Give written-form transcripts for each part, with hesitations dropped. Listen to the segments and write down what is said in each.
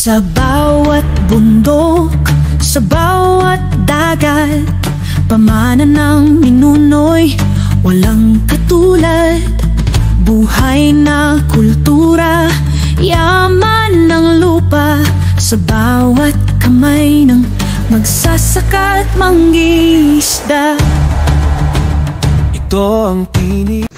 Sa bawat bundok, sa bawat dagat, pamana ng ninuno'y walang katulad. Buhay na kultura, yaman ng lupa, sa bawat kamay ng magsasaka at mangingisda. Ito ang tinig.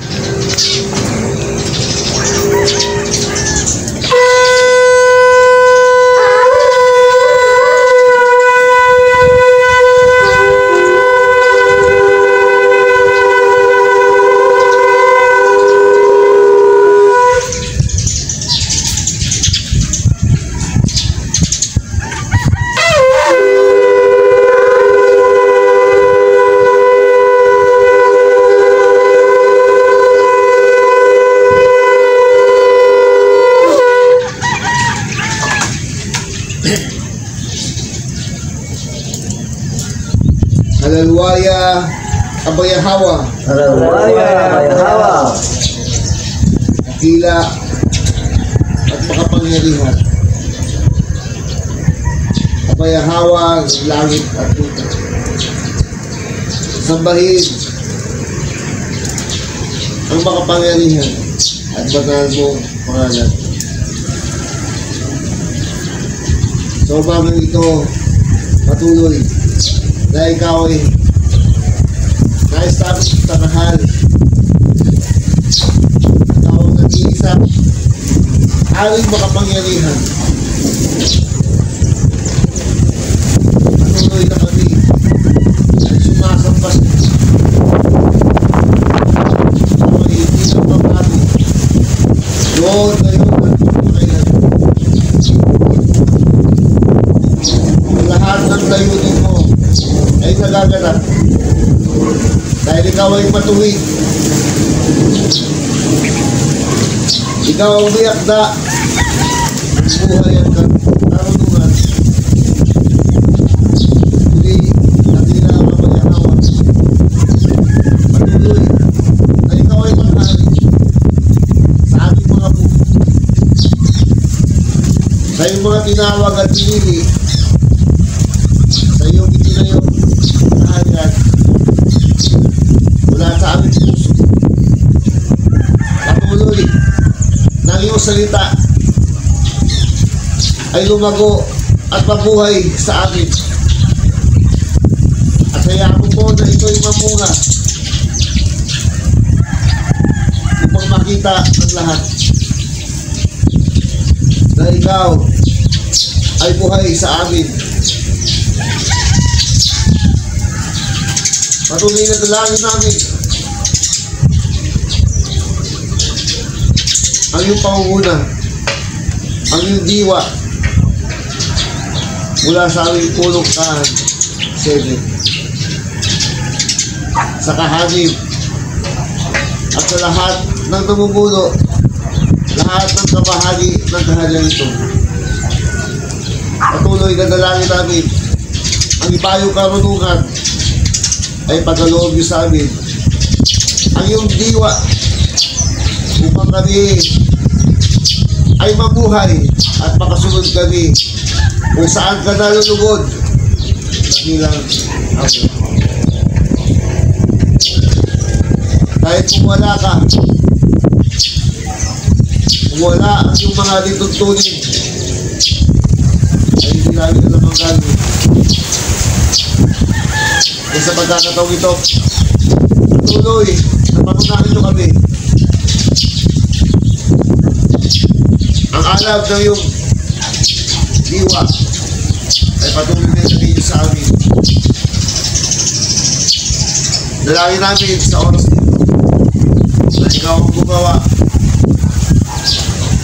Halalwaya Abayahawa, Halalwaya Abayahawa, dakila at makapangyarihan, Abayahawa ng langit at lupa, sambahin ang makapangyarihan at banal mong pangalan. Sa umagang ito, patuloy na ikaw ay na-establish sa tanahal. Ikaw ang nag-iisa, aming makapangyarihan. Patuloy na kami ay sumasamba sa iyo. Ikaw ay hindi na mabago. Doon ngayon at kailan. Lahat ng layunin mo ay nagaganap dahil ikaw ay matuwid. Ikaw ang biyakda ng buhay at karunungan. Hindi natin na mapayahawa. Patuloy na ikaw ay manghari sa ating mga buhay, sa iyong mga tinawag at pinili, sa iyong itinayong kaharian mula sa aming puso. Patuloy ng iyong salita ay lumago at mabuhay sa amin. At hayaan mo po na ito'y mamunga upang makita ng lahat na ikaw ay buhay sa amin. Patuloy na dalangin namin ang iyong pangunguna, ang iyong diwa mula sa aming pulong kahan 7 sa kahanib at sa lahat ng namumuno, lahat ng kabahagi ng kaharian ito. Patuloy na dalangin namin ang ibayong karunungan ay pagkaloob niyo sa amin ang iyong diwa upang kami ay mabuhay at makasunod kami kung saan ka nalulugod bilang Amen. Kahit kung wala ka, kung wala ang iyong mga lituntunin, ay hindi namin na naman gano'n. Kaya sa pagkakataong ito, tuloy na pangunahin nyo kami. Ang alab ng iyong diwa ay patuloy na ilagay nyo sa amin. Dalangin namin sa oras nito na ikaw ang gumawa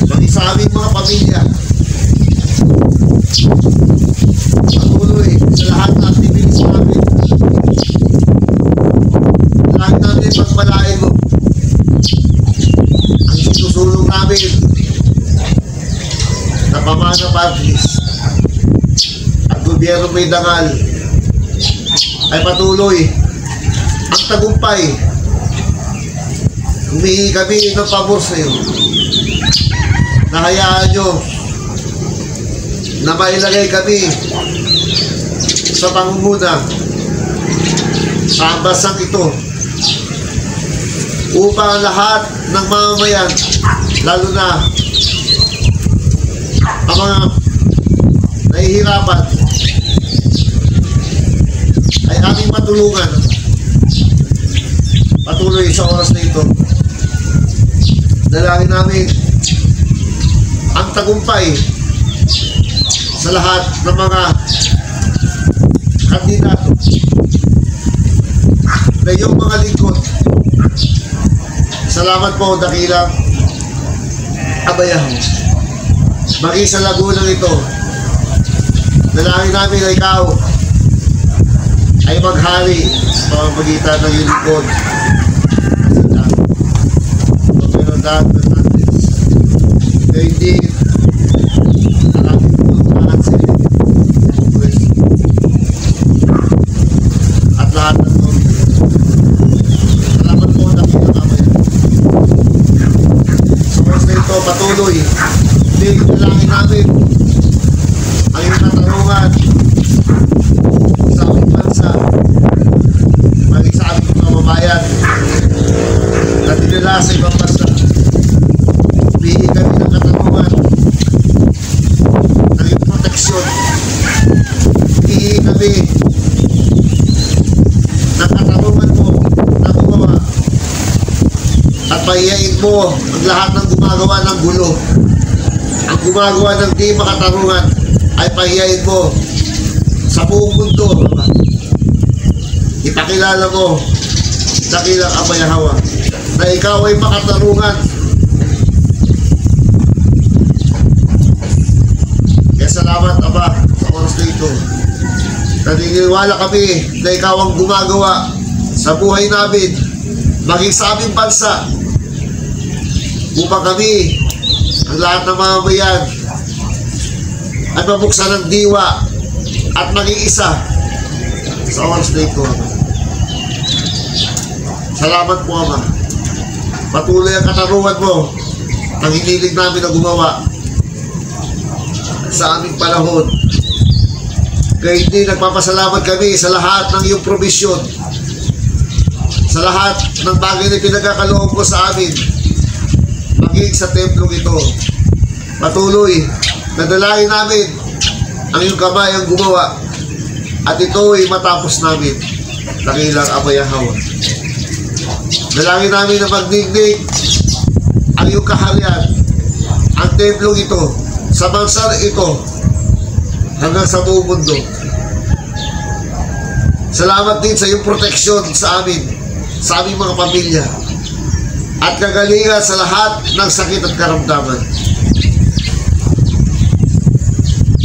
ng isa aming mga pamilya. Patuloy sa lahat ng activities namin. Dalangin namin pagpalain mo ang sinusulong namin na pamana parties at gobyerno may dangal ay patuloy ang tagumpay. Humingi kami ng pabor sa iyo na hayaan nyo na mailagay kami sa pangunguna sa ambasang ito upang lahat ng mamamayan, lalo na ang mga nahihirapan, ay aming matulungan patuloy sa oras na ito. Dalangin namin ang tagumpay sa lahat ng mga kandidato na iyong mga lingkod. Salamat po, dakilang Abayahawa. Maging sa lagunang ito, dalangin namin na ikaw ay maghari sa pamamagitan ng iyong lingkod. That hindi marami lahat sa at lahat ng ito. Salamat po na pinakabayan. Sa oras na ito, patuloy. Hindi, dalangin namin ang iyong katarungan sa aming bansa, maging sa aming mamamayan na dinala sa ibang bansa. Humihingi kami ng katarungan, ng iyong proteksyon. Humihingi kami ng katarungan mo na gumawa at pahiyain mo ang lahat ng gumagawa ng gulo. Ang gumagawa ng di makatarungan ay pahiyain mo sa buong mundo. Ipakilala mo dakilang Abayahawa na ikaw ay makatarungan. Kaya salamat, Aba, sa oras na ito. Naniniwala kami na ikaw ang gumagawa sa buhay namin, maging sa aming bansa, upang kami, ang lahat ng mamamayan, at mabuksan ng diwa at maging isa sa oras na ito. Salamat po, Ama. Patuloy ang katarungan mo ang hinilig namin na gumawa sa aming panahon. Kaya hindi nagpapasalamat kami sa lahat ng iyong provision, sa lahat ng bagay na pinagkakaloob mo sa amin, maging sa templong ito. Patuloy, nadalangin namin ang iyong kamay ang gumawa at ito ay matapos namin. Dakilang Abayahawa. Dalangin namin na magdigdig ang iyong kaharian, ang templong ito, sa bansa ito, hanggang sa buong mundo. Salamat din sa iyong proteksyon sa amin, sa aming mga pamilya, at kagalingan sa lahat ng sakit at karamdaman.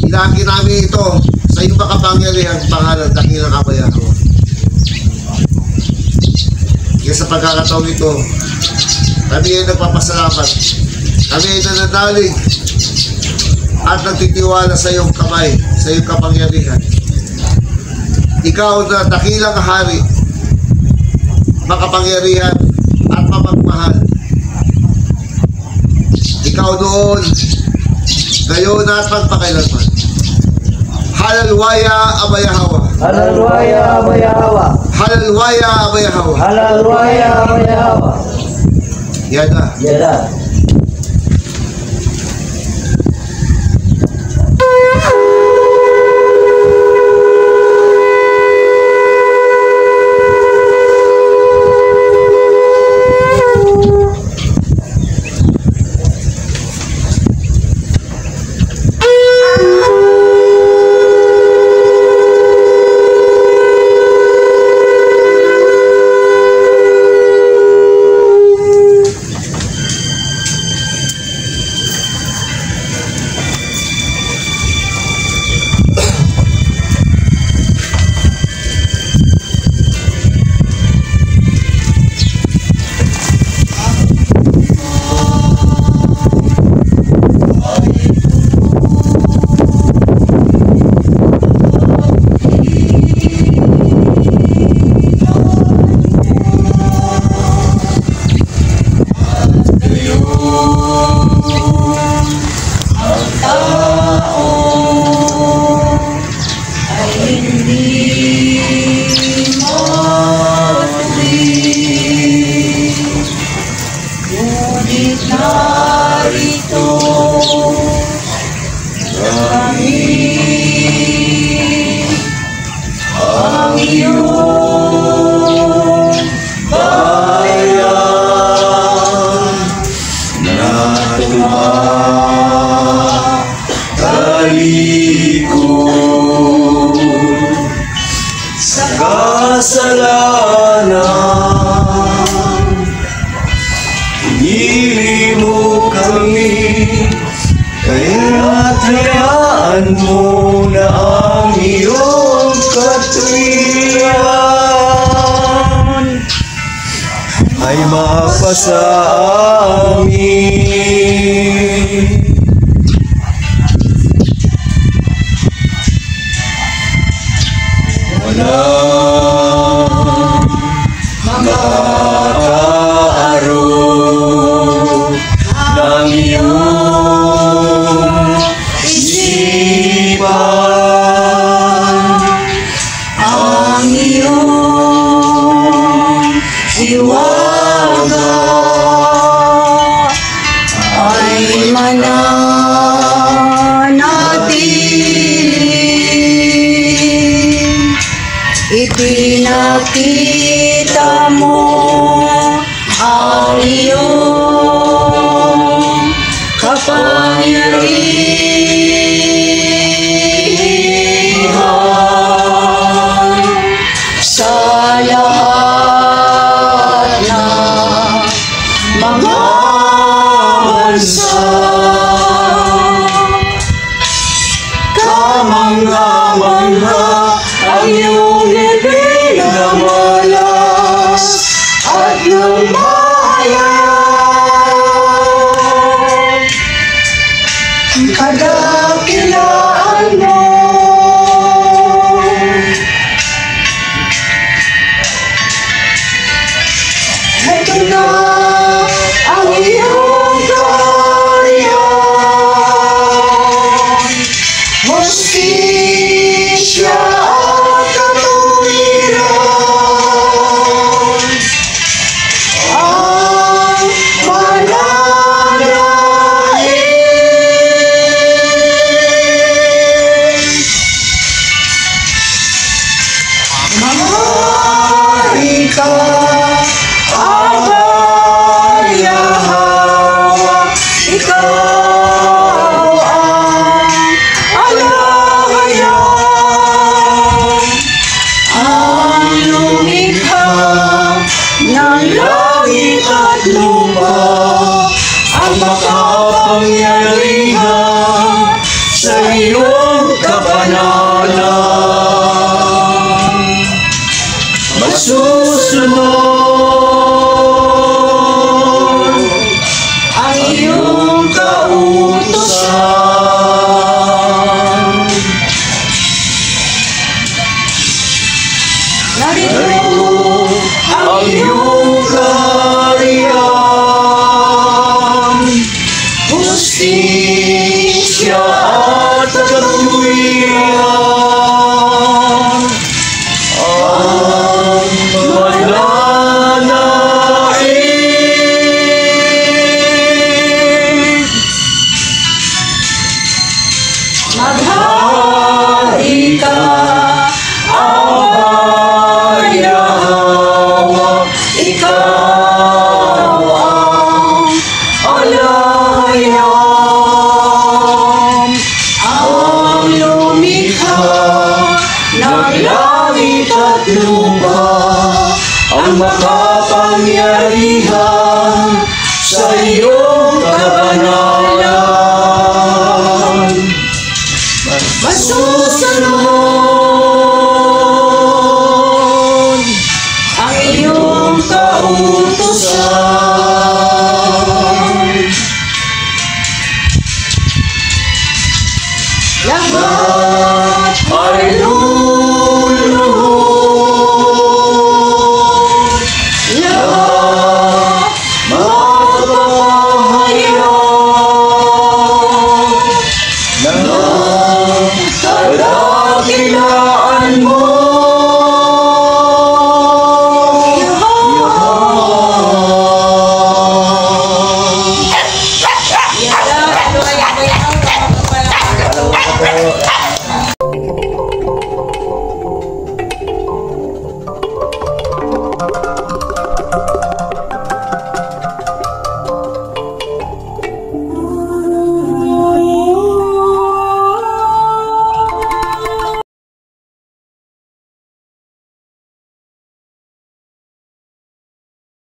Ilangin namin ito sa iyong makapangyarihang pangalan, dakilang Abayahawa. Kaya sa pagkakataon ito, kami ay nagpapasalamat, kami ay nananalig at nagtitiwala sa iyong kamay, sa iyong kapangyarihan. Ikaw na dakilang hari, makapangyarihan at mapagmahal. Ikaw noon, ngayon at magpakailanman. Halalwaya Abayahawa. Halalwaya Abayahawa. Halalwaya Abayahawa. Halalwaya Abayahawa. Yada. Yada. kasalanan. Pinili mo kami, kaya't hayaan mo na ang iyong katuwiran ay mapasa amin. Walang makaaro ng iyong isipan, Ang iyong hiwaga ay mananatili. Ipinakita mo ang iyong kapangyarihan sa lahat ng mga bansa. kamangha-mangha ang iyong ngipin na malas at lumayan. Kadakilaan mo ito na ang iyong kaharian, hustisya at katuwiran ang mananaig. Mahari ka, Abba Yahweh, ikaw ang alahayang, ang lumikha ng langit at lupa, ang makapangyarihan sa iyong kabanalan. Masusunod ang iyong kautusan. Narito ang iyong kaharian, hustisya at katuwiran ang mananaig. Maghari ka, Abba Yahweh, ikaw ang alahayang, ang lumikha ng langit at lupa, ang makapangyarihan sa iyong kabanalan. Masusunod ang iyong kautusan. Lahat ay luluhod, lahat magpapahayag ng kadakilaan